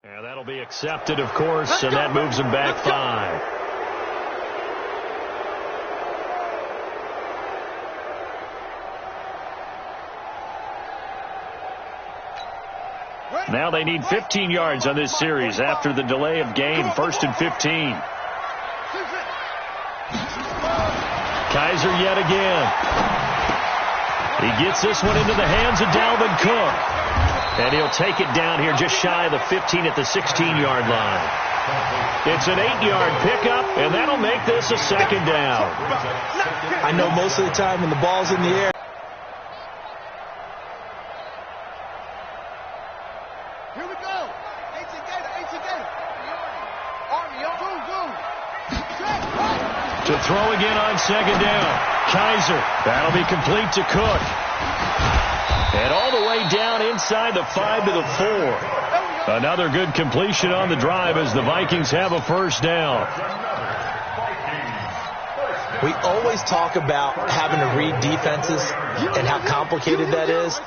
And that'll be accepted, of course, and that moves him back 5. Now they need 15 yards on this series after the delay of game. 1st and 15. Kizer yet again. He gets this one into the hands of Dalvin Cook. And he'll take it down here just shy of the 15 at the 16-yard line. It's an 8-yard pickup, and that'll make this a 2nd down. I know most of the time when the ball's in the air. Here we go. To throw again on 2nd down. Kizer. That'll be complete to Cook. And all the way down inside the 5 to the 4. Another good completion on the drive as the Vikings have a 1st down. We always talk about having to read defenses and how complicated that is.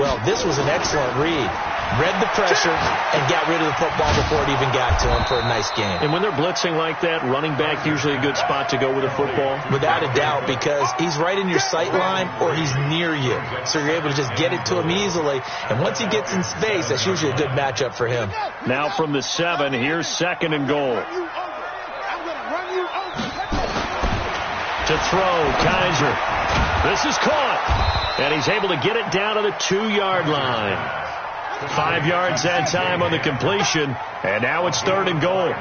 Well, this was an excellent read. Read the pressure and got rid of the football before it even got to him for a nice game. And when they're blitzing like that, running back usually a good spot to go with a football? Without a doubt, because he's right in your sight line or he's near you. So you're able to just get it to him easily. And once he gets in space, that's usually a good matchup for him. Now from the 7, here's 2nd and goal. To throw, Kizer. This is caught. And he's able to get it down to the 2-yard line. 5 yards that time on the completion, and now it's 3rd and goal.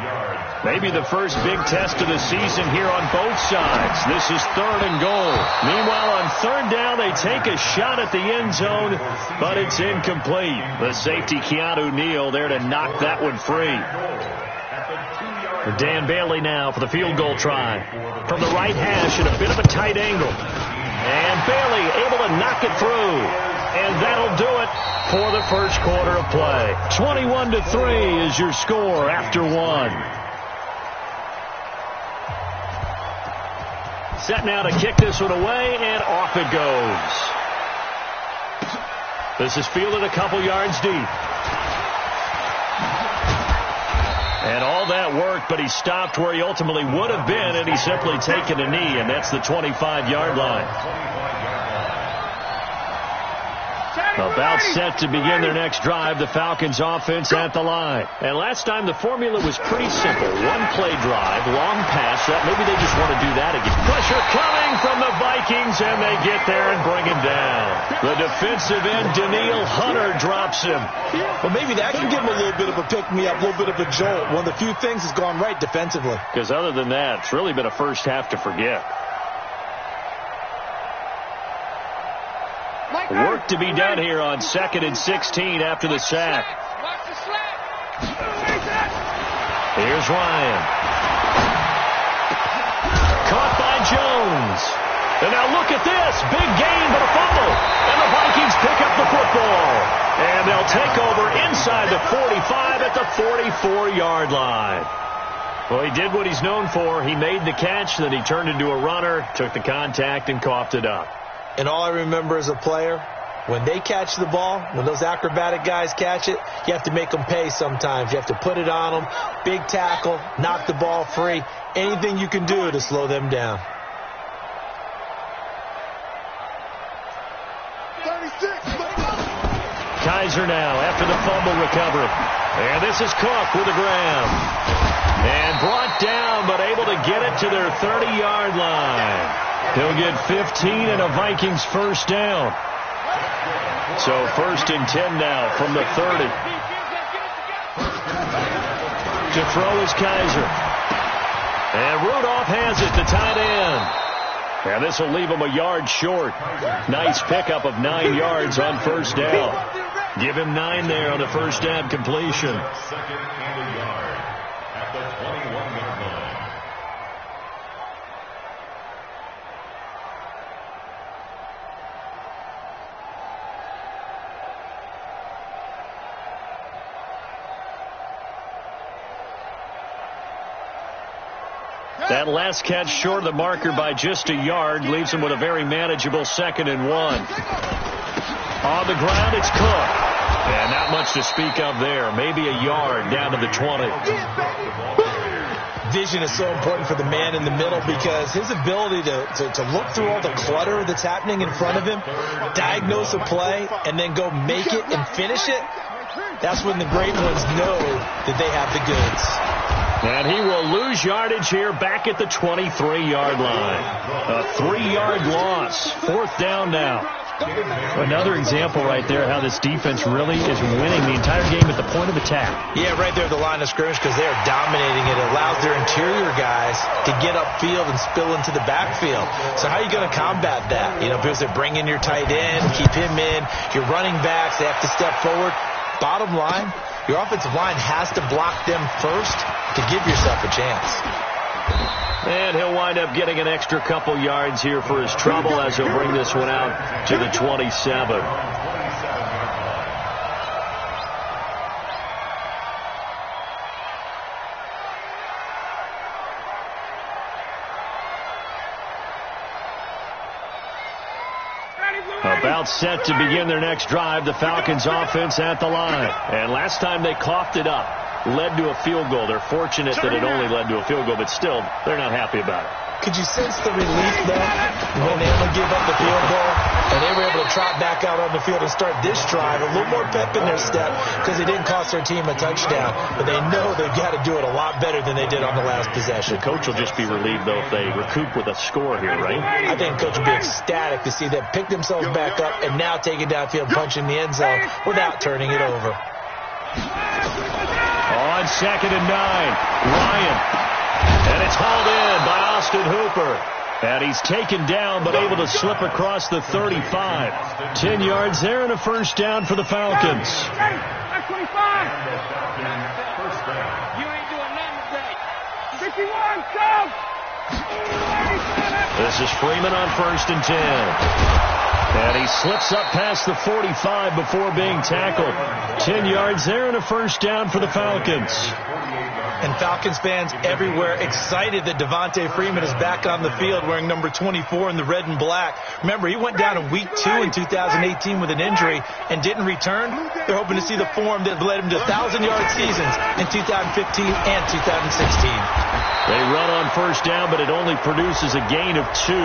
Maybe the first big test of the season here on both sides. This is 3rd and goal. Meanwhile, on 3rd down, they take a shot at the end zone, but it's incomplete. The safety, Keanu Neal, there to knock that one free. Dan Bailey now for the field goal try. From the right hash at a bit of a tight angle. And Bailey able to knock it through. And that'll do it for the first quarter of play. 21-3 is your score after 1. Set now to kick this one away, and off it goes. This is fielded a couple yards deep. And all that worked, but he stopped where he ultimately would have been, and he's simply taken a knee, and that's the 25-yard line. About set to begin their next drive, the Falcons offense at the line. And last time the formula was pretty simple. One play drive, long pass. Maybe they just want to do that again. Pressure coming from the Vikings, and they get there and bring him down. The defensive end, Danielle Hunter, drops him. Well, maybe that can give him a little bit of a pick-me-up, a little bit of a jolt. One of the few things that's gone right defensively. Because other than that, it's really been a first half to forget. Work to be done here on 2nd and 16 after the sack. Here's Ryan. Caught by Jones. And now look at this. Big gain, but a fumble. And the Vikings pick up the football. And they'll take over inside the 45 at the 44-yard line. Well, he did what he's known for. He made the catch, then he turned into a runner, took the contact, and coughed it up. And all I remember as a player, when they catch the ball, when those acrobatic guys catch it, you have to make them pay sometimes. You have to put it on them, big tackle, knock the ball free, anything you can do to slow them down. 36. Kizer now after the fumble recovery. And this is Cook with a grab. And brought down, but able to get it to their 30-yard line. He'll get 15 and a Vikings first down. So 1st and 10 now from the 30. To throw is Kizer. And Rudolph has it, the tight end. And this will leave him a yard short. Nice pickup of 9 yards on 1st down. Give him 9 there on the first down completion. That last catch short of the marker by just a yard leaves him with a very manageable 2nd and 1. On the ground, it's Cook. And not much to speak of there. Maybe a yard down to the 20. Vision is so important for the man in the middle because his ability to look through all the clutter that's happening in front of him, diagnose a play, and then go make it and finish it, that's when the great ones know that they have the goods. And he will lose yardage here back at the 23-yard line. A 3-yard loss. 4th down now. Another example right there how this defense really is winning the entire game at the point of attack. Yeah, right there at the line of scrimmage because they are dominating it. It allows their interior guys to get upfield and spill into the backfield. So how are you going to combat that? You know, because they bring in your tight end, keep him in. Your running backs, they have to step forward. Bottom line, your offensive line has to block them first to give yourself a chance. And he'll wind up getting an extra couple yards here for his trouble as he'll bring this one out to the 27. About set to begin their next drive, the Falcons offense at the line. And last time they coughed it up, led to a field goal. They're fortunate that it only led to a field goal, but still, they're not happy about it. Could you sense the relief, though, when they only gave up the field goal and they were able to trot back out on the field and start this drive? A little more pep in their step because they didn't cost their team a touchdown, but they know they've got to do it a lot better than they did on the last possession. The coach will just be relieved, though, if they recoup with a score here, right? I think the coach will be ecstatic to see them pick themselves back up and now take it downfield, punch in the end zone without turning it over. On 2nd and 9, Ryan. And it's hauled in by Austin Hooper. And he's taken down but able to slip across the 35. 10 yards there and a first down for the Falcons. That's 25. You ain't doing nothing today. 51, go! This is Freeman on 1st and 10. And he slips up past the 45 before being tackled. 10 yards there and a first down for the Falcons. And Falcons fans everywhere excited that Devontae Freeman is back on the field wearing number 24 in the red and black. Remember, he went down in week 2 in 2018 with an injury and didn't return. They're hoping to see the form that led him to 1,000-yard seasons in 2015 and 2016. They run on first down, but it only produces a gain of 2.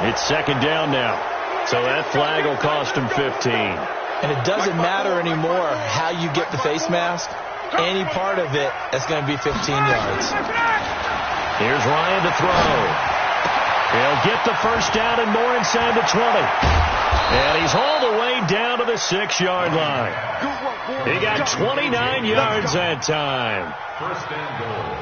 It's 2nd down now. So that flag will cost him 15. And it doesn't matter anymore how you get the face mask. Any part of it, that's going to be 15 yards. Here's Ryan to throw. He'll get the first down and more inside the 20. And he's all the way down to the 6-yard line. He got 29 yards that time. First and goal.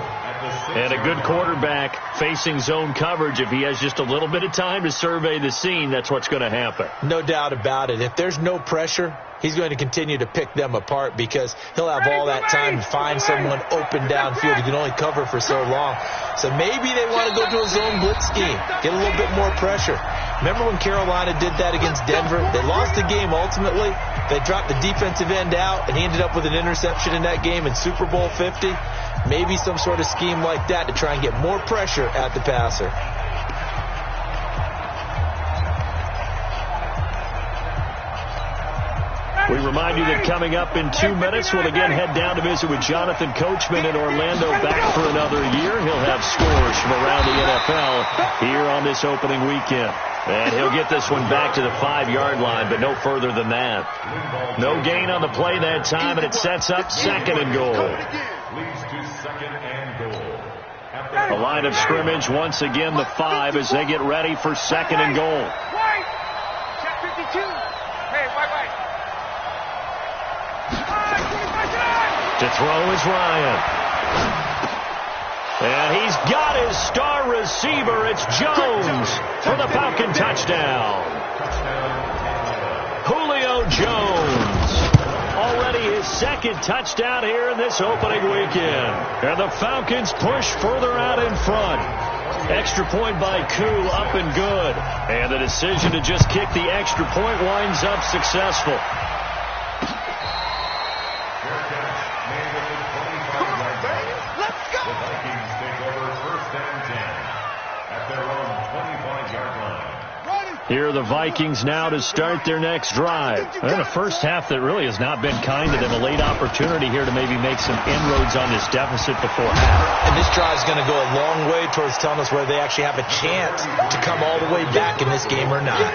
And a good quarterback facing zone coverage. If he has just a little bit of time to survey the scene, that's what's going to happen. No doubt about it. If there's no pressure, he's going to continue to pick them apart because he'll have all that time to find someone open downfield. He can only cover for so long. So maybe they want to go to a zone blitz scheme, get a little bit more pressure. Remember when Carolina did that against Denver? They lost the game ultimately. They dropped the defensive end out, and he ended up with an interception in that game in Super Bowl 50. Maybe some sort of scheme like that to try and get more pressure at the passer. We remind you that coming up in 2 minutes, we'll again head down to visit with Jonathan Coachman in Orlando, back for another year. He'll have scores from around the NFL here on this opening weekend. And he'll get this one back to the 5-yard line, but no further than that. No gain on the play that time, and it sets up 2nd and goal. Leads to 2nd and goal. The line of scrimmage, once again, the 5 as they get ready for 2nd and goal. White! Check 52. Hey, white. To throw is Ryan. And he's got his star receiver. It's Jones for the Falcon touchdown. Julio Jones. Already his 2nd touchdown here in this opening weekend. And the Falcons push further out in front. Extra point by Koo, up and good. And the decision to just kick the extra point winds up successful. Here are the Vikings now to start their next drive. And a first half that really has not been kind to them. A late opportunity here to maybe make some inroads on this deficit before half. And this drive is going to go a long way towards telling us whether they actually have a chance to come all the way back in this game or not.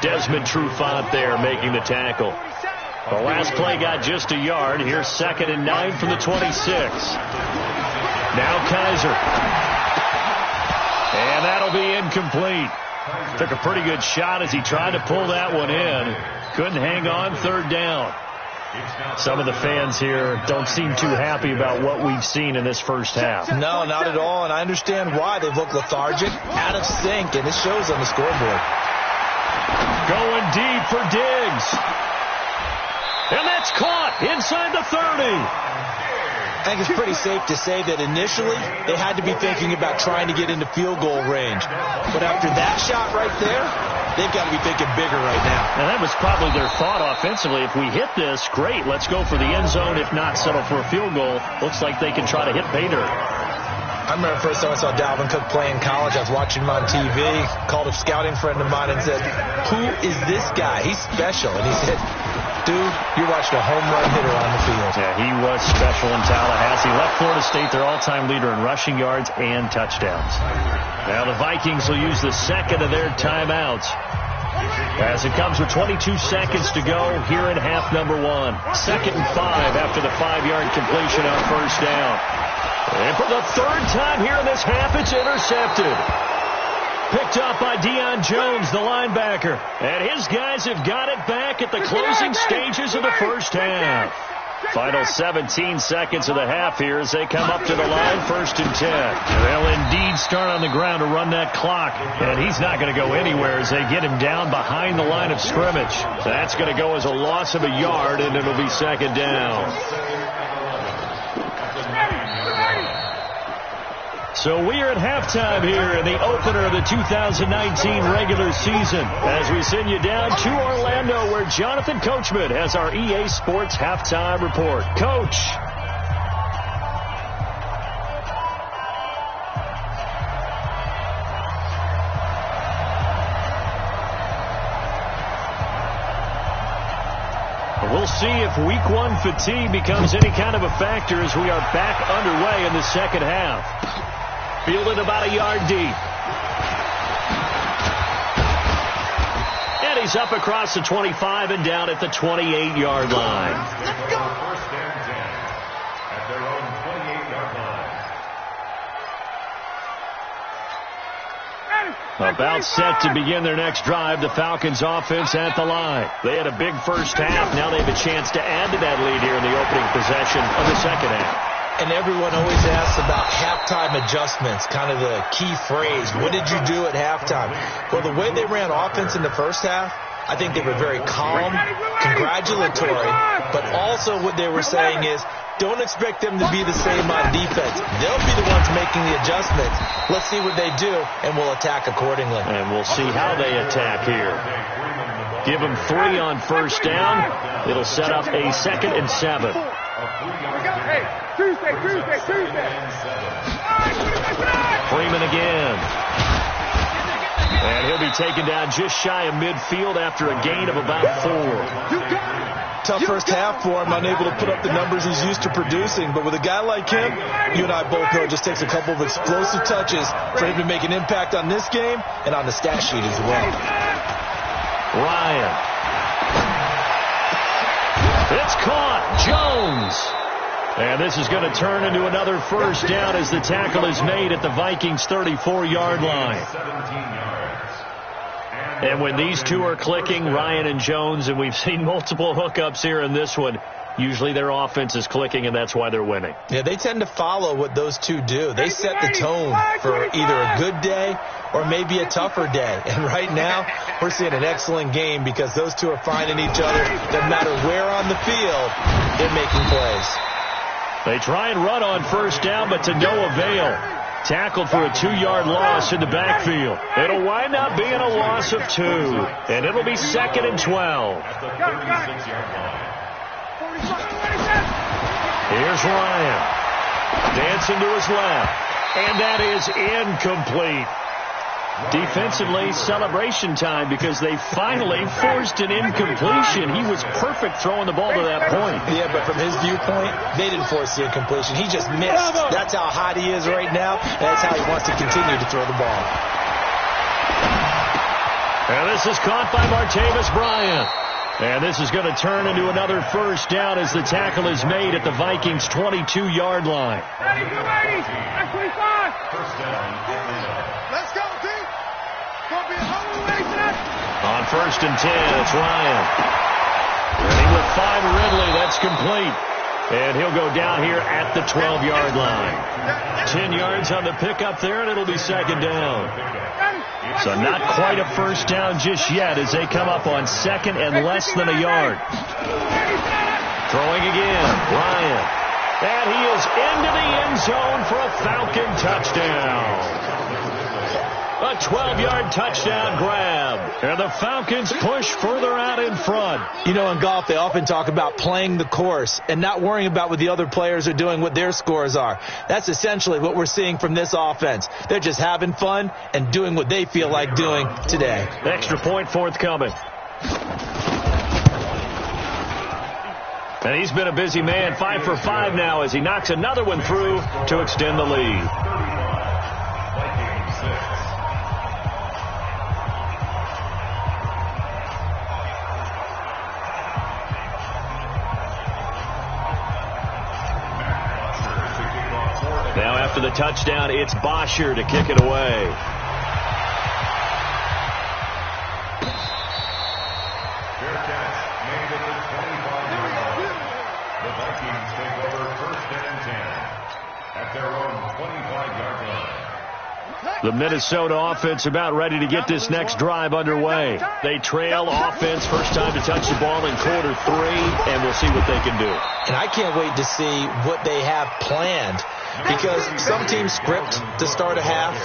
Desmond Trufant there making the tackle. The last play got just a yard. Here's 2nd and 9 from the 26. Now Kaiser. And that'll be incomplete. Took a pretty good shot as he tried to pull that one in. Couldn't hang on, 3rd down. Some of the fans here don't seem too happy about what we've seen in this first half. No, not at all, and I understand why. They've looked lethargic, out of sync, and it shows on the scoreboard. Going deep for Diggs. And that's caught inside the 30. I think it's pretty safe to say that initially they had to be thinking about trying to get into field goal range. But after that shot right there, they've got to be thinking bigger right now. And that was probably their thought offensively. If we hit this, great. Let's go for the end zone. If not, settle for a field goal. Looks like they can try to hit pay dirt. I remember the first time I saw Dalvin Cook play in college. I was watching him on TV. Called a scouting friend of mine and said, "Who is this guy? He's special." And he said, "Dude, you're watching a home run hitter on the field." Yeah, he was special in Tallahassee. Left Florida State their all-time leader in rushing yards and touchdowns. Now the Vikings will use the 2nd of their timeouts as it comes with 22 seconds to go here in half number 1. 2nd and 5 after the 5-yard completion on 1st down. And for the 3rd time here in this half, it's intercepted. Picked up by Deion Jones, the linebacker. And his guys have got it back at the closing stages of the first half. Final 17 seconds of the half here as they come up to the line, 1st and 10. They'll indeed start on the ground to run that clock. And he's not going to go anywhere as they get him down behind the line of scrimmage. That's going to go as a loss of a yard, and it'll be 2nd down. So we are at halftime here in the opener of the 2019 regular season as we send you down to Orlando where Jonathan Coachman has our EA Sports halftime report. Coach. We'll see if week 1 fatigue becomes any kind of a factor as we are back underway in the second half. Fielded about a yard deep. And he's up across the 25 and down at the 28-yard line. Let's go. 1st and 10 at their own 28-yard line. About set to begin their next drive, the Falcons offense at the line. They had a big first half. Now they have a chance to add to that lead here in the opening possession of the second half. And everyone always asks about halftime adjustments, kind of the key phrase. What did you do at halftime? Well, the way they ran offense in the first half, I think they were very calm, congratulatory, but also what they were saying is, don't expect them to be the same on defense. They'll be the ones making the adjustments. Let's see what they do, and we'll attack accordingly. And we'll see how they attack here. Give them 3 on 1st down. It'll set up a 2nd and 7. Hey, Tuesday. Freeman again. And he'll be taken down just shy of midfield after a gain of about 4. Tough first half for him, unable to put up the numbers he's used to producing. But with a guy like him, you and I both know it just takes a couple of explosive touches for him to make an impact on this game and on the stat sheet as well. Ryan. It's caught. Jones. And this is going to turn into another 1st down as the tackle is made at the Vikings' 34-yard line. 17 yards. And when these two are clicking, Ryan and Jones, and we've seen multiple hookups here in this one, usually their offense is clicking, and that's why they're winning. Yeah, they tend to follow what those two do. They set the tone for either a good day or maybe a tougher day. And right now, we're seeing an excellent game because those two are finding each other. No matter where on the field, they're making plays. They try and run on 1st down, but to no avail. Tackled for a 2-yard loss in the backfield. It'll wind up being a loss of 2. And it'll be 2nd and 12. At the 36-yard line. Here's Ryan. Dancing to his left. And that is incomplete. Defensively, celebration time because they finally forced an incompletion. He was perfect throwing the ball to that point. Yeah, but from his viewpoint, they didn't force the incompletion. He just missed. That's how hot he is right now, and that's how he wants to continue to throw the ball. And this is caught by Martavis Bryant. And this is going to turn into another first down as the tackle is made at the Vikings' 22-yard line. Ready, get ready. That's 25. First down. Let's go, team. Gonna be a whole way set. On 1st and 10, it's Ryan. Ready with 5, Ridley. That's complete. And he'll go down here at the 12-yard line. 10 yards on the pickup there, and it'll be 2nd down. So not quite a first down just yet as they come up on 2nd and less than a yard. Throwing again, Ryan. And he is into the end zone for a Falcon touchdown. A 12-yard touchdown grab. And the Falcons push further out in front. You know, in golf, they often talk about playing the course and not worrying about what the other players are doing, what their scores are. That's essentially what we're seeing from this offense. They're just having fun and doing what they feel like doing today. Extra point forthcoming. And he's been a busy man, 5 for 5 now as he knocks another one through to extend the lead. Now after the touchdown, it's Bosher to kick it away. Fair catch made at the 25-yard line. The Vikings take over 1st and 10 at their own 25-yard line. The Minnesota offense about ready to get this next drive underway. They trail offense, first time to touch the ball in quarter 3, and we'll see what they can do. And I can't wait to see what they have planned. Because some teams script to start a half.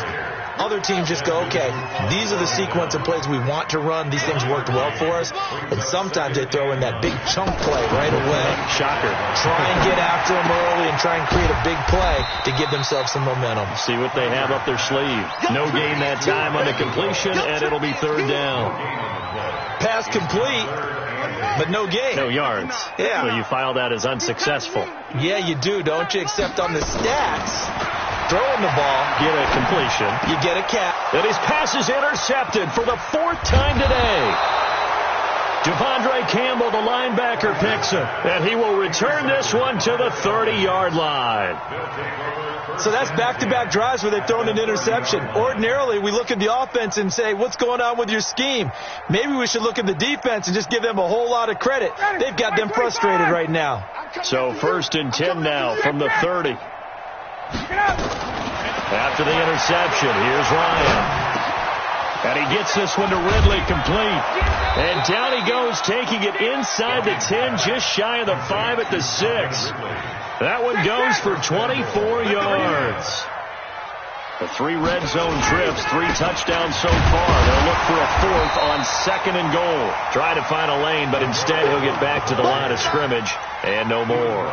Other teams just go, okay, these are the sequence of plays we want to run. These things worked well for us. And sometimes they throw in that big chunk play right away. Shocker. Try and get after them early and try and create a big play to give themselves some momentum. See what they have up their sleeve. No gain that time on the completion, and it'll be 3rd down. Pass complete, but no gain. No yards. Yeah. So you file that as unsuccessful. Yeah, you do, don't you? Except on the stats, throwing the ball, Get a completion. you get a cap. And his pass is intercepted for the 4th time today. Devondre Campbell, the linebacker, picks it. And he will return this one to the 30-yard line. So that's back-to-back drives where they've thrown an interception. Ordinarily, we look at the offense and say, what's going on with your scheme? Maybe we should look at the defense and just give them a whole lot of credit. They've got them frustrated right now. So 1st and 10 now from the 30. After the interception, here's Ryan. And he gets this one to Ridley complete. And down he goes, taking it inside the 10, just shy of the 5 at the 6. That one goes for 24 yards. The 3 red zone trips, 3 touchdowns so far. They'll look for a 4th on 2nd and goal. Try to find a lane, but instead he'll get back to the line of scrimmage and no more.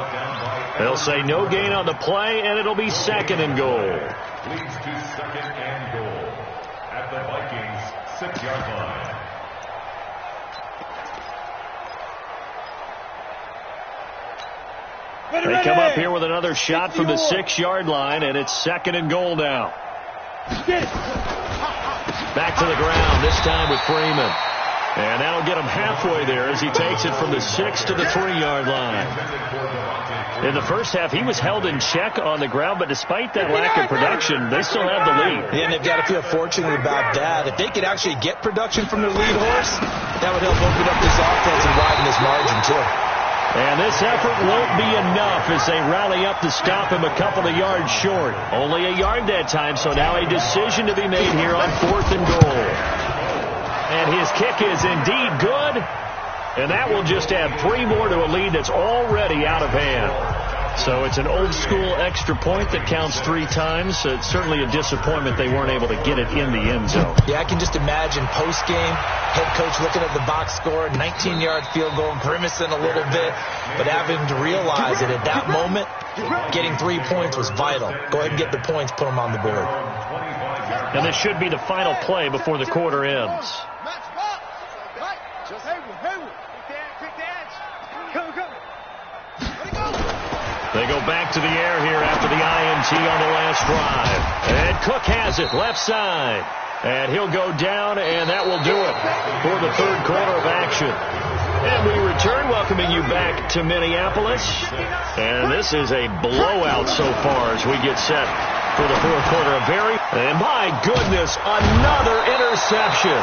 They'll say no gain on the play, and it'll be 2nd and goal. Leads to 2nd and goal at the Vikings 6-yard line. They come up here with another shot from the 6-yard line, and it's 2nd and goal now. Back to the ground, this time with Freeman. And that'll get him halfway there as he takes it from the 6 to the 3-yard line. In the first half, he was held in check on the ground, but despite that lack of production, they still have the lead. Yeah, and they've got to feel fortunate about that. If they could actually get production from their lead horse, that would help open up this offense and widen this margin, too. And this effort won't be enough as they rally up to stop him a couple of yards short. Only a yard that time, so now a decision to be made here on 4th and goal. And his kick is indeed good. And that will just add 3 more to a lead that's already out of hand. So it's an old-school extra point that counts 3 times. So it's certainly a disappointment they weren't able to get it in the end zone. Yeah, I can just imagine post-game, head coach looking at the box score, 19-yard field goal, grimacing a little bit, but having to realize that at that moment, getting 3 points was vital. Go ahead and get the points, put them on the board. 25-yard And this should be the final play before the quarter ends. They go back to the air here after the INT on the last drive. And Cook has it left side. And he'll go down, and that will do it for the third quarter of action. And we return, welcoming you back to Minneapolis. And this is a blowout so far as we get set for the fourth quarter of Barry. And my goodness, another interception.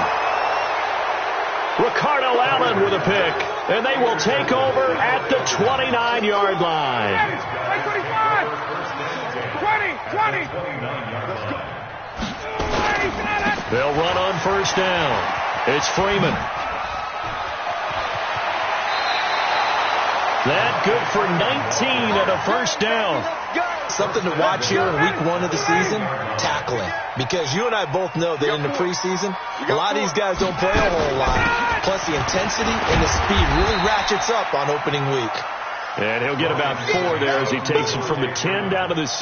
Ricardo Allen with a pick. And they will take over at the 29-yard line. 20. They'll run on first down. It's Freeman. That good for 19 and a first down. Something to watch here in week 1 of the season, tackling. Because you and I both know that in the preseason, a lot of these guys don't play a whole lot. Plus the intensity and the speed really ratchets up on opening week. And he'll get about 4 there as he takes it from the 10 down to the 6.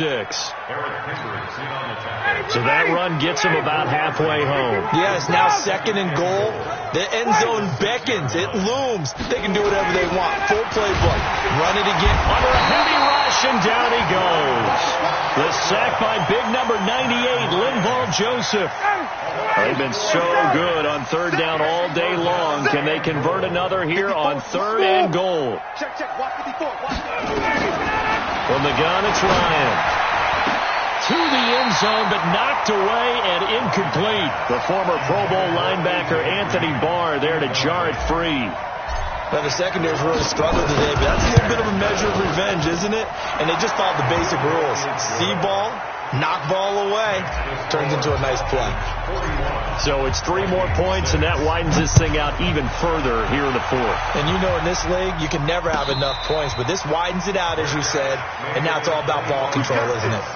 So that run gets him about halfway home. Yeah, it's now 2nd and goal. The end zone beckons. It looms. They can do whatever they want. Full playbook. Run it again. Under a heavy rush, and down he goes. The sack by big number 98, Linval Joseph. They've been so good on third down all day long. Can they convert another here on 3rd and goal? From the gun, it's Ryan. To the end zone, but knocked away and incomplete. The former Pro Bowl linebacker Anthony Barr there to jar it free. Well, the secondary's really struggled today, but that's a little bit of a measure of revenge, isn't it? And they just followed the basic rules. See ball, knock ball away. Turns into a nice play. So it's 3 more points, and that widens this thing out even further here in the fourth. And you know in this league, you can never have enough points, but this widens it out, as you said, and now it's all about ball control, isn't it?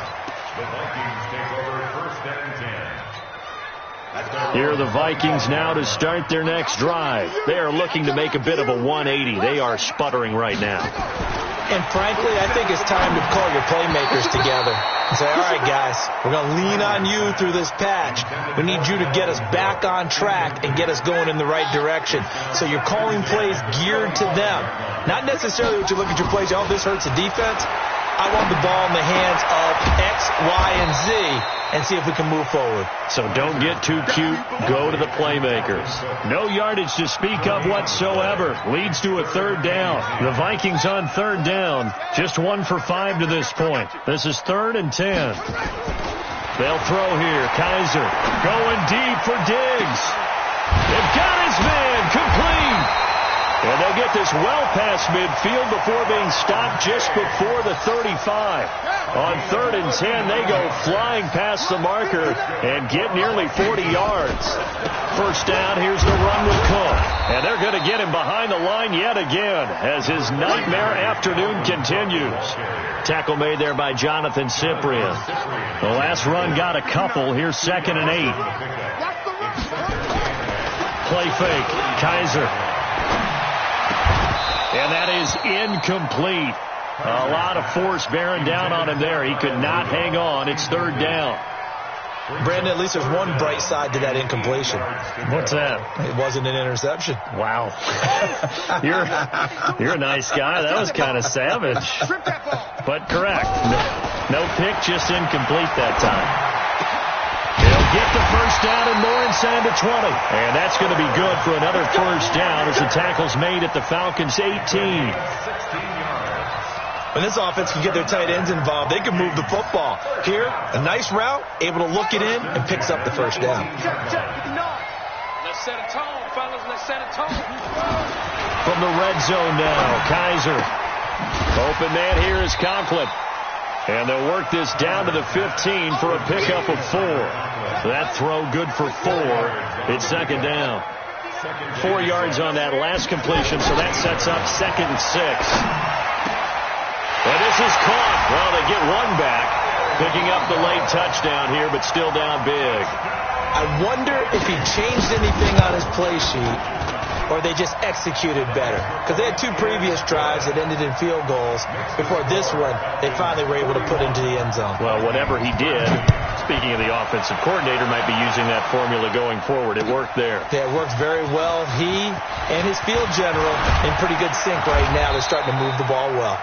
The Vikings take over 1st and 10. Here are the Vikings now to start their next drive. They are looking to make a bit of a 180. They are sputtering right now. And frankly, I think it's time to call your playmakers together and say, all right, guys, we're going to lean on you through this patch. We need you to get us back on track and get us going in the right direction. So you're calling plays geared to them. Not necessarily what you look at your plays, oh, this hurts the defense. I want the ball in the hands of X, Y, and Z and see if we can move forward. So don't get too cute. Go to the playmakers. No yardage to speak of whatsoever. Leads to a 3rd down. The Vikings on 3rd down. Just 1 for 5 to this point. This is 3rd and 10. They'll throw here. Kaiser going deep for Diggs. They've got his man complete. And they'll get this well past midfield before being stopped just before the 35. On 3rd and 10, they go flying past the marker and get nearly 40 yards. First down, here's the run with Cook. And they're going to get him behind the line yet again as his nightmare afternoon continues. Tackle made there by Jonathan Cyprien. The last run got a couple. Here's 2nd and 8. Play fake. Kaiser. And that is incomplete. A lot of force bearing down on him there. He could not hang on. It's 3rd down. Brandon, at least there's one bright side to that incompletion. What's that? It wasn't an interception. Wow. You're a nice guy. That was kind of savage. But correct. No pick, just incomplete that time. He'll get the first down and more inside the 20. And that's going to be good for another first down as the tackle's made at the Falcons' 18. When this offense can get their tight ends involved, they can move the football. Here, a nice route, able to look it in, and picks up the first down. Let's set a tone, fellas. Let's set a tone. From the red zone now, Kaiser. Open man here is Conklin. And they'll work this down to the 15 for a pickup of 4. That throw good for 4. It's 2nd down. 4 yards on that last completion, so that sets up 2nd and 6. And this is caught. Well, they get one back, picking up the late touchdown here, but still down big. I wonder if he changed anything on his play sheet or they just executed better. Because they had 2 previous drives that ended in field goals. Before this one, they finally were able to put into the end zone. Well, whatever he did, speaking of the offensive coordinator, might be using that formula going forward. It worked there. Yeah, it works very well. He and his field general in pretty good sync right now. They're starting to move the ball well.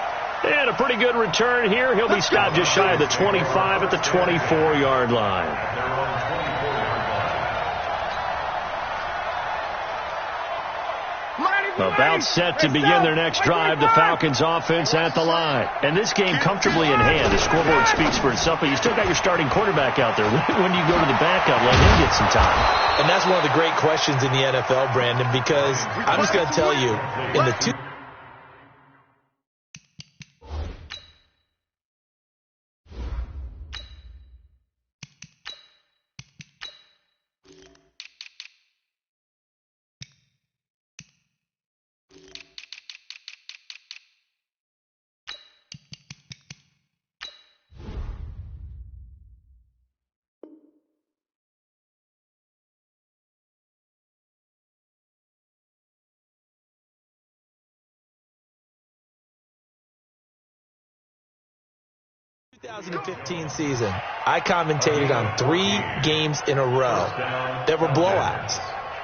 And a pretty good return here. He'll be stopped just shy of the 25 at the 24-yard line. About set to begin their next drive, the Falcons offense at the line. And this game comfortably in hand. The scoreboard speaks for itself, but you still got your starting quarterback out there. When do you go to the backup? Let him get some time. And that's one of the great questions in the NFL, Brandon, because I'm just going to tell you, in the 2015 season, I commentated on 3 games in a row that were blowouts.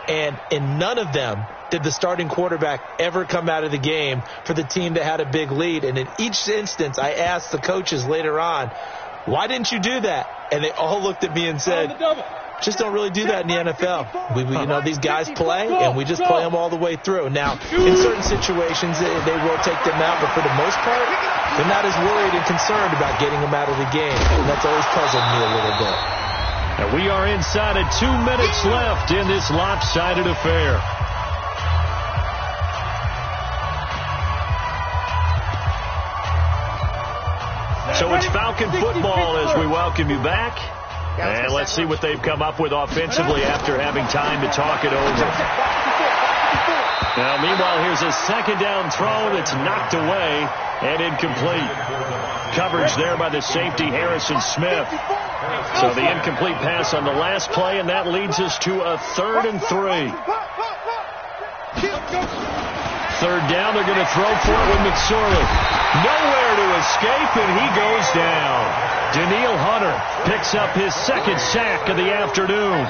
And in none of them did the starting quarterback ever come out of the game for the team that had a big lead. And in each instance, I asked the coaches later on, why didn't you do that? And they all looked at me and said, just don't really do that in the NFL. These guys play, and we just play them all the way through. Now, in certain situations, they will take them out, but for the most part, they're not as worried and concerned about getting them out of the game. And that's always puzzled me a little bit. And we are inside of 2 minutes left in this lopsided affair. So it's Falcon football as we welcome you back. And let's see what they've come up with offensively after having time to talk it over. Now, meanwhile, here's a second down throw that's knocked away and incomplete. Coverage there by the safety, Harrison Smith. So the incomplete pass on the last play, and that leads us to a 3rd and 3. 3rd down, they're going to throw for it with McSorley. Nowhere to escape, and he goes down. Danielle Hunter picks up his 2nd sack of the afternoon.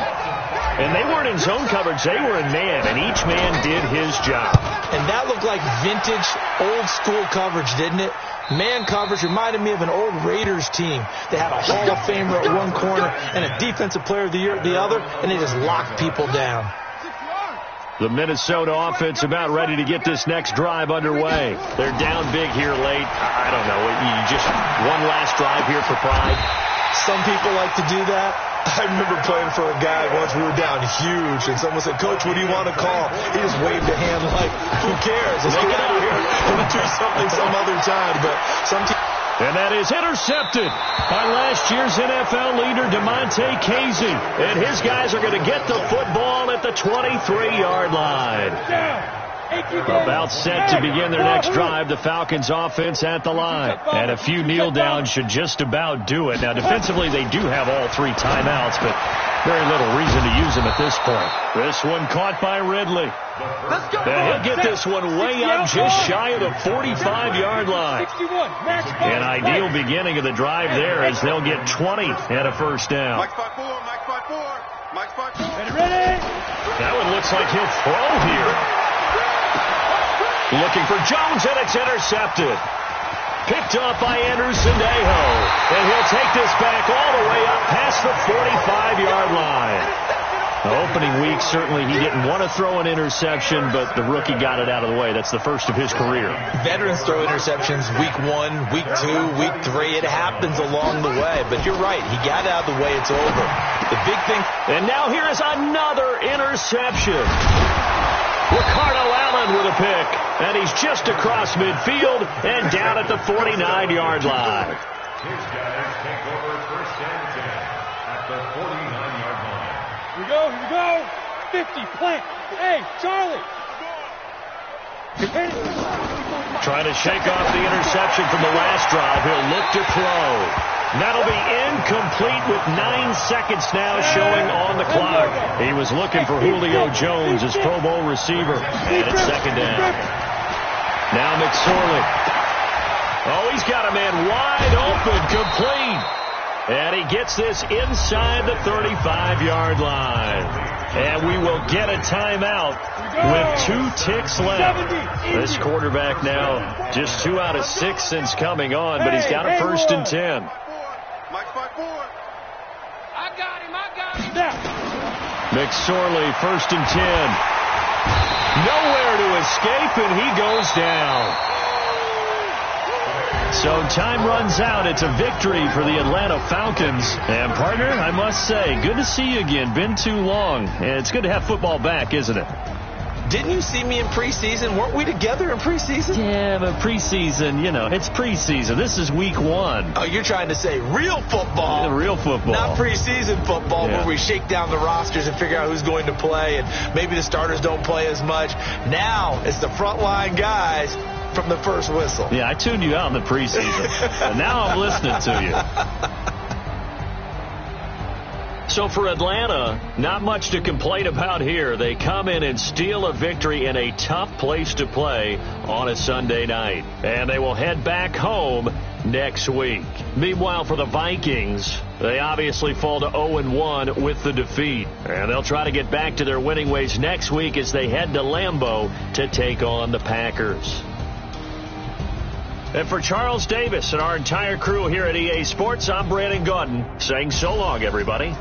And they weren't in zone coverage. They were in man, and each man did his job. And that looked like vintage, old-school coverage, didn't it? Man coverage reminded me of an old Raiders team. They had a Hall of Famer at one corner and a Defensive Player of the Year at the other, and they just locked people down. The Minnesota offense about ready to get this next drive underway. They're down big here late. I don't know. You just one last drive here for pride. Some people like to do that. I remember playing for a guy once. We were down huge, and someone said, "Coach, what do you want to call?" He just waved a hand like, "Who cares? Let's get out of here. We'll do something some other time." But some teams. And that is intercepted by last year's NFL leader, DeMonte Casey. And his guys are going to get the football at the 23-yard line. About set to begin their next drive, the Falcons offense at the line. And a few kneel downs should just about do it. Now, defensively, they do have all 3 timeouts, but very little reason to use them at this point. This one caught by Ridley. And he'll get this one way up just shy of the 45-yard line. An ideal beginning of the drive there as they'll get 20 and a 1st down. That one looks like he'll throw here. Looking for Jones, and it's intercepted. Picked up by Andrew Sendejo. And he'll take this back all the way up past the 45-yard line. The opening week, certainly he didn't want to throw an interception, but the rookie got it out of the way. That's the first of his career. Veterans throw interceptions week 1, week 2, week 3. It happens along the way. But you're right. He got it out of the way. It's over. The big thing. And now here is another interception. Ricardo Allen with a pick, and he's just across midfield and down at the 49-yard line. His guys take over 1st and 10 at the 49-yard line. Here we go. 50, plant. Hey, Charlie. Trying to shake off the interception from the last drive. He'll look to throw. That'll be incomplete with 9 seconds now showing on the clock. He was looking for Julio Jones, his Pro Bowl receiver, and it's 2nd down. Now McSorley. Oh, he's got a man wide open, complete. And he gets this inside the 35-yard line. And we will get a timeout with 2 ticks left. This quarterback now just 2 out of 6 since coming on, but he's got a 1st and 10. I got him. McSorley, 1st and 10. Nowhere to escape, and he goes down. So time runs out. It's a victory for the Atlanta Falcons. And, partner, I must say, good to see you again. Been too long. And it's good to have football back, isn't it? Didn't you see me in preseason? Weren't we together in preseason? Yeah, but preseason, it's preseason. This is week 1. Oh, you're trying to say real football. The real football. Not preseason football where we shake down the rosters and figure out who's going to play, and maybe the starters don't play as much. Now it's the frontline guys from the first whistle. Yeah, I tuned you out in the preseason, and now I'm listening to you. So for Atlanta, not much to complain about here. They come in and steal a victory in a tough place to play on a Sunday night. And they will head back home next week. Meanwhile, for the Vikings, they obviously fall to 0-1 with the defeat. And they'll try to get back to their winning ways next week as they head to Lambeau to take on the Packers. And for Charles Davis and our entire crew here at EA Sports, I'm Brandon Gaudin saying so long, everybody.